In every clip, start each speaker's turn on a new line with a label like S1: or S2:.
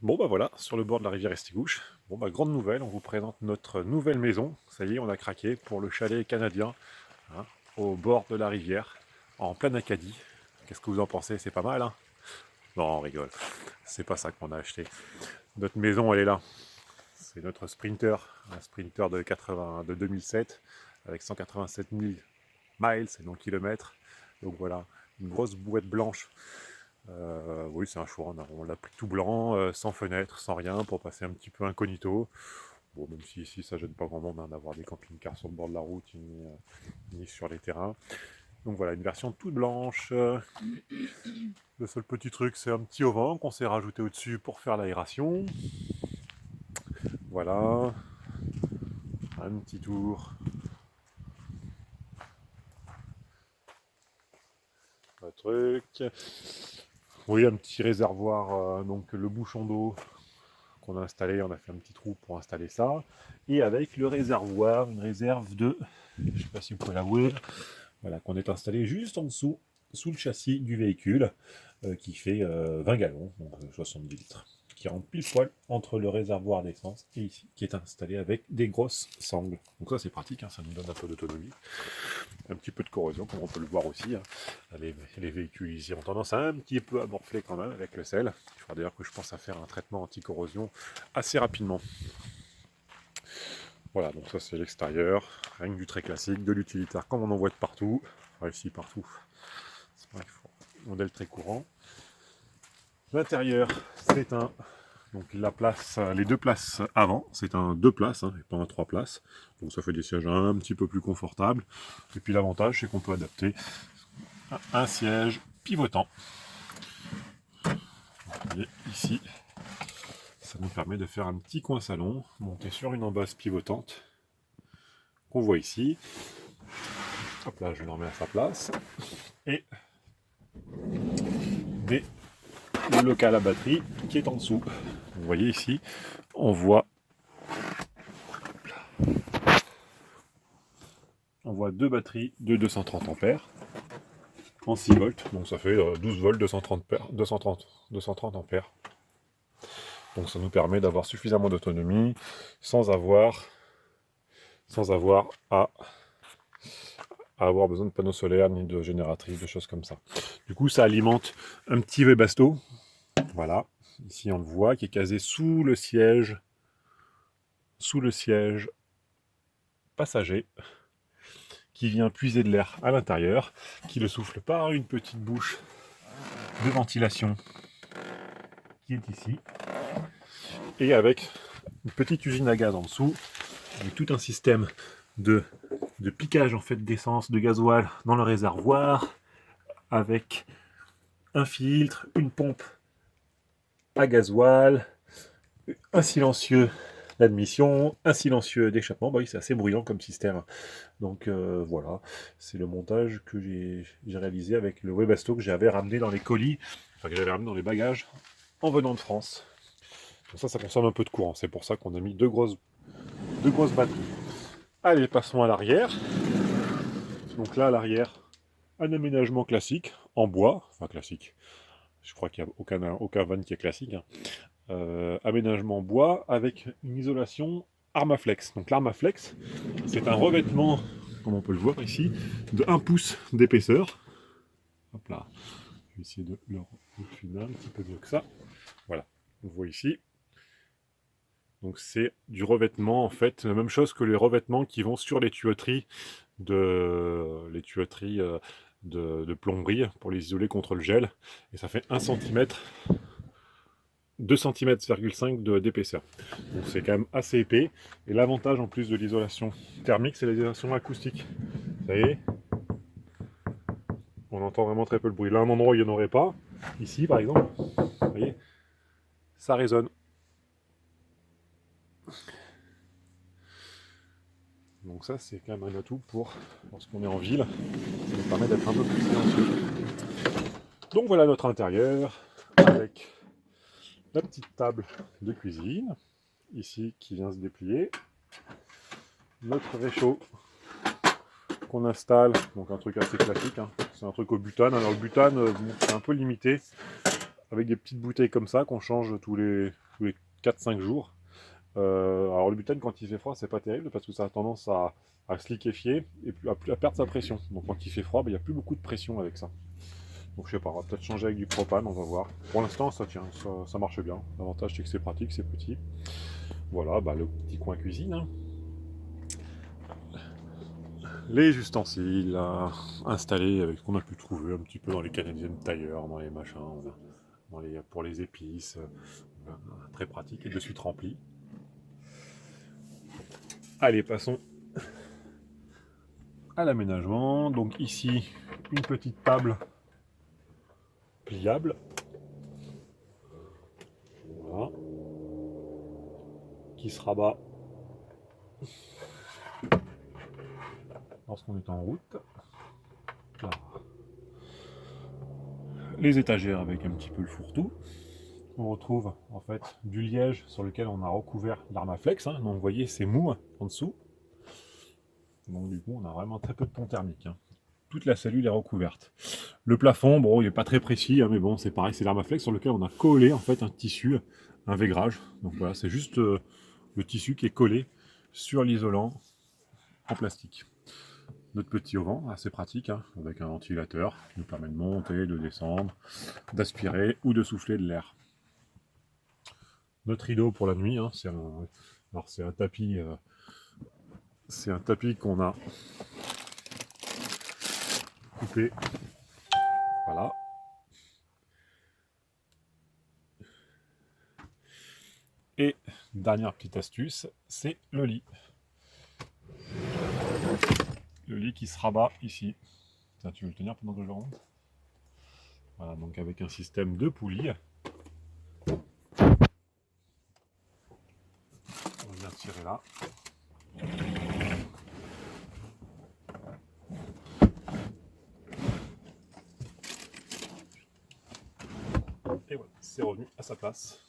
S1: Bon bah voilà, sur le bord de la rivière Estigouche. Bon bah grande nouvelle, on vous présente notre nouvelle maison. Ça y est, on a craqué pour le chalet canadien, hein, au bord de la rivière, en pleine Acadie. Qu'est-ce que vous en pensez? C'est pas mal, hein? Non, on rigole. C'est pas ça qu'on a acheté. Notre maison, elle est là. C'est notre Sprinter, un Sprinter de 2007, avec 187 000 miles, et donc kilomètres. Donc voilà, une grosse bouette blanche. Oui, c'est un choix. On l'a pris tout blanc, sans fenêtre, sans rien, pour passer un petit peu incognito. Bon, même si ici, ça gêne pas grand monde, hein, d'avoir des camping-cars sur le bord de la route, ni sur les terrains. Donc voilà, une version toute blanche. Le seul petit truc, c'est un petit auvent qu'on s'est rajouté au-dessus pour faire l'aération. Voilà, un petit tour. Un truc. Oui, un petit réservoir, donc le bouchon d'eau qu'on a installé, on a fait un petit trou pour installer ça. Et avec le réservoir, une réserve de, je ne sais pas si vous pouvez la voir, voilà, qu'on est installé juste en dessous, sous le châssis du véhicule, qui fait 20 gallons, donc 70 litres, qui rentre pile poil entre le réservoir d'essence et ici, qui est installé avec des grosses sangles. Donc ça c'est pratique, hein, ça nous donne un peu d'autonomie. Un petit peu de corrosion, comme on peut le voir aussi, hein. Les véhicules ici ont tendance à un petit peu à morfler quand même avec le sel. Il faudra d'ailleurs que je pense à faire un traitement anti-corrosion assez rapidement. Voilà, donc ça c'est l'extérieur, rien que du très classique, de l'utilitaire comme on en voit de partout. Enfin ici partout, c'est pas un modèle très courant. L'intérieur, c'est un, donc la place, les deux places avant, c'est un deux places, hein, et pas un trois places. Donc ça fait des sièges un petit peu plus confortables. Et puis l'avantage, c'est qu'on peut adapter un siège pivotant. Et ici, ça nous permet de faire un petit coin salon, monter sur une embase pivotante qu'on voit ici. Hop là, je le remets à sa place. Et des, le local à batterie qui est en dessous. Vous voyez ici, on voit deux batteries de 230 ampères en 6 volts. Donc ça fait 12 volts, 230 ampères. Donc ça nous permet d'avoir suffisamment d'autonomie sans avoir à avoir besoin de panneaux solaires ni de génératrices, de choses comme ça. Du coup, ça alimente un petit Webasto. Voilà, ici on le voit, qui est casé sous le siège passager, qui vient puiser de l'air à l'intérieur, qui le souffle par une petite bouche de ventilation qui est ici, et avec une petite usine à gaz en dessous, avec tout un système de, de piquage en fait d'essence, de gasoil dans le réservoir, avec un filtre, une pompe à gasoil, un silencieux d'admission, un silencieux d'échappement. Bah oui, c'est assez bruyant comme système. Donc voilà, c'est le montage que j'ai réalisé avec le Webasto que j'avais ramené dans les colis, enfin que j'avais ramené dans les bagages en venant de France. Donc ça consomme un peu de courant. C'est pour ça qu'on a mis deux grosses batteries. Allez, passons à l'arrière. Donc là, à l'arrière, un aménagement classique en bois, enfin classique. Je crois qu'il n'y a aucun van qui est classique, hein. Aménagement bois avec une isolation Armaflex. Donc l'Armaflex, c'est un revêtement, comme on peut le voir ici, de 1 pouce d'épaisseur. Hop là, je vais essayer de le filmer un petit peu mieux que ça. Voilà, on voit ici. Donc c'est du revêtement, en fait, la même chose que les revêtements qui vont sur les tuyauteries de plomberie pour les isoler contre le gel. Et ça fait 1 cm 2,5 cm d'épaisseur. Donc c'est quand même assez épais. Et l'avantage en plus de l'isolation thermique, c'est l'isolation acoustique. Vous voyez, on entend vraiment très peu le bruit. Là, un endroit où il n'y en aurait pas, ici par exemple, vous voyez, ça résonne. Donc ça, c'est quand même un atout pour lorsqu'on est en ville. Ça nous permet d'être un peu plus silencieux. Donc voilà notre intérieur avec la petite table de cuisine ici qui vient se déplier. Notre réchaud qu'on installe, donc un truc assez classique, hein. C'est un truc au butane. Alors le butane, c'est un peu limité avec des petites bouteilles comme ça qu'on change tous les 4-5 jours. Alors le butane quand il fait froid c'est pas terrible parce que ça a tendance à se liquéfier et à perdre sa pression. Donc quand il fait froid, il n'y a plus beaucoup de pression avec ça. Donc je sais pas, on va peut-être changer avec du propane, on va voir. Pour l'instant ça tient, ça marche bien. L'avantage c'est que c'est pratique, c'est petit. Voilà, bah, le petit coin cuisine. Hein. Les ustensiles à installer avec ce qu'on a pu trouver un petit peu dans les Canadian Tire, dans les machins, pour les épices. Très pratique et de suite rempli. Allez, passons à l'aménagement. Donc ici, une petite table pliable. Voilà. Qui se rabat lorsqu'on est en route. Là. Les étagères avec un petit peu le fourre-tout. On retrouve en fait du liège sur lequel on a recouvert l'Armaflex. Hein. Donc vous voyez, c'est mou en dessous. Donc du coup, on a vraiment très peu de pont thermique. Hein. Toute la cellule est recouverte. Le plafond, bon, il n'est pas très précis, hein, mais bon, c'est pareil, c'est l'Armaflex sur lequel on a collé en fait un tissu, un vaigrage. Donc voilà, c'est juste le tissu qui est collé sur l'isolant en plastique. Notre petit auvent, assez pratique, hein, avec un ventilateur qui nous permet de monter, de descendre, d'aspirer ou de souffler de l'air. Notre rideau pour la nuit, hein, c'est un tapis, qu'on a coupé, voilà. Et dernière petite astuce, c'est le lit. Le lit qui se rabat ici. Ça, tu veux le tenir pendant que je le rentre? Voilà, donc avec un système de poulies. On vient tirer là. Et voilà, c'est revenu à sa place.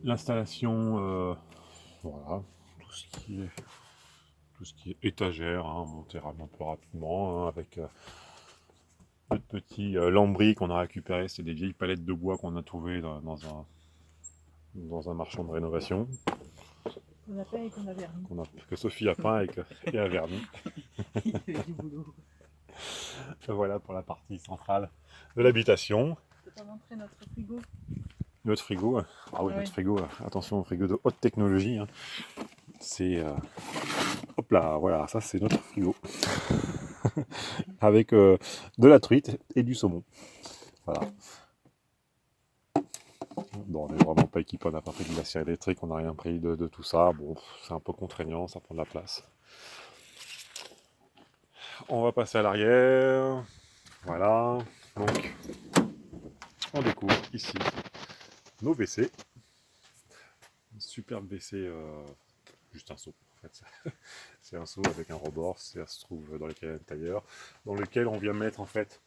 S1: L'installation, voilà, tout ce qui est étagère, hein, monter un peu rapidement, hein, avec notre petit lambris qu'on a récupéré, c'est des vieilles palettes de bois qu'on a trouvées dans un marchand de rénovation.
S2: On a peint et qu'on a verni.
S1: Que Sophie a peint et a verni.
S2: Il y avait du boulot.
S1: Voilà pour la partie centrale de l'habitation.
S2: Je peux pas montrer notre frigo.
S1: Notre frigo, ah oui, notre frigo, attention au frigo de haute technologie. Hein. C'est. Hop là, voilà, ça c'est notre frigo. Avec de la truite et du saumon. Voilà. Bon, on n'est vraiment pas équipé, on n'a pas pris de glacière électrique, on n'a rien pris de tout ça. Bon, c'est un peu contraignant, ça prend de la place. On va passer à l'arrière. Voilà. Donc, on découvre ici nos WC. Un superbe WC, juste un seau. En fait. C'est un seau avec un rebord, ça se trouve dans les Canadian Tire, dans lequel on vient mettre en fait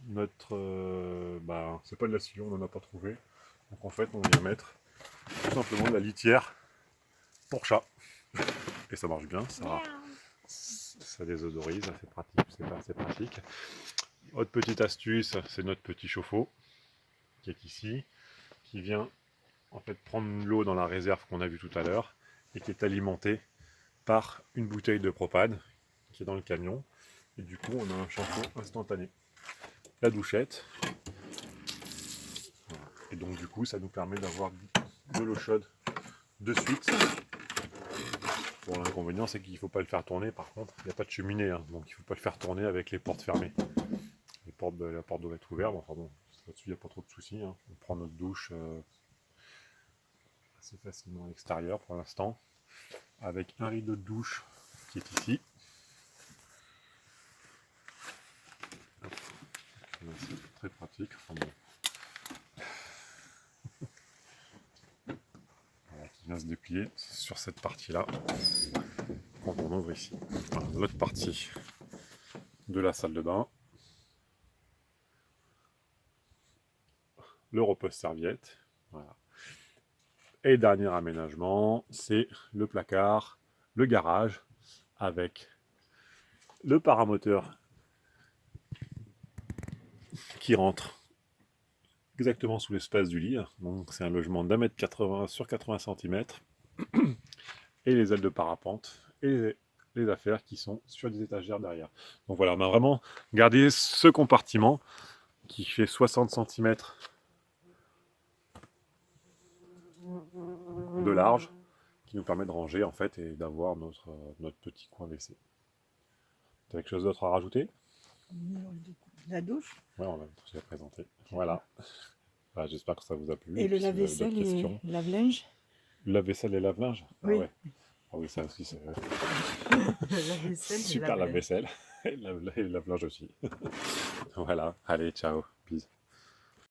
S1: notre. C'est pas de la sillon, on n'en a pas trouvé. Donc en fait, on vient mettre tout simplement de la litière pour chat. Et ça marche bien, ça désodorise, c'est pratique, c'est pratique. Autre petite astuce, c'est notre petit chauffe-eau qui est ici, qui vient en fait prendre l'eau dans la réserve qu'on a vue tout à l'heure et qui est alimenté par une bouteille de propane qui est dans le camion. Et du coup, on a un chauffe-eau instantané. La douchette. Voilà. Et donc, du coup, ça nous permet d'avoir de l'eau chaude de suite. Bon, l'inconvénient, c'est qu'il ne faut pas le faire tourner. Par contre, il n'y a pas de cheminée, hein, donc il ne faut pas le faire tourner avec les portes fermées. La porte doit être ouverte. Bon, enfin bon, là-dessus, il n'y a pas trop de soucis. Hein. On prend notre douche assez facilement à l'extérieur pour l'instant, avec un rideau de douche qui est ici. C'est très pratique. Enfin bon. Voilà, qui vient se déplier sur cette partie-là quand on ouvre ici. Voilà, l'autre partie de la salle de bain. Le repose-serviette. Voilà. Et dernier aménagement, c'est le placard, le garage avec le paramoteur qui rentre exactement sous l'espace du lit. Donc c'est un logement d'1,80 m sur 80 cm. Et les ailes de parapente et les affaires qui sont sur des étagères derrière. Donc voilà, on a vraiment gardé ce compartiment qui fait 60 cm de large, qui nous permet de ranger en fait et d'avoir notre petit coin WC. Tu as quelque chose d'autre à rajouter?
S2: La douche.
S1: Ouais, on l'a déjà présenté. Voilà. Bah, j'espère que ça vous a plu.
S2: Et le
S1: Puis, si vous avez
S2: lave-vaisselle
S1: d'autres
S2: et
S1: questions.
S2: le lave-linge.
S1: Le lave-vaisselle et lave-linge. Ah
S2: Oui.
S1: ouais. Ah oui, ça aussi, c'est
S2: Le lave-vaisselle et
S1: super
S2: lave-linge.
S1: lave-vaisselle. Et le lave-linge aussi. Voilà. Allez, ciao. Peace.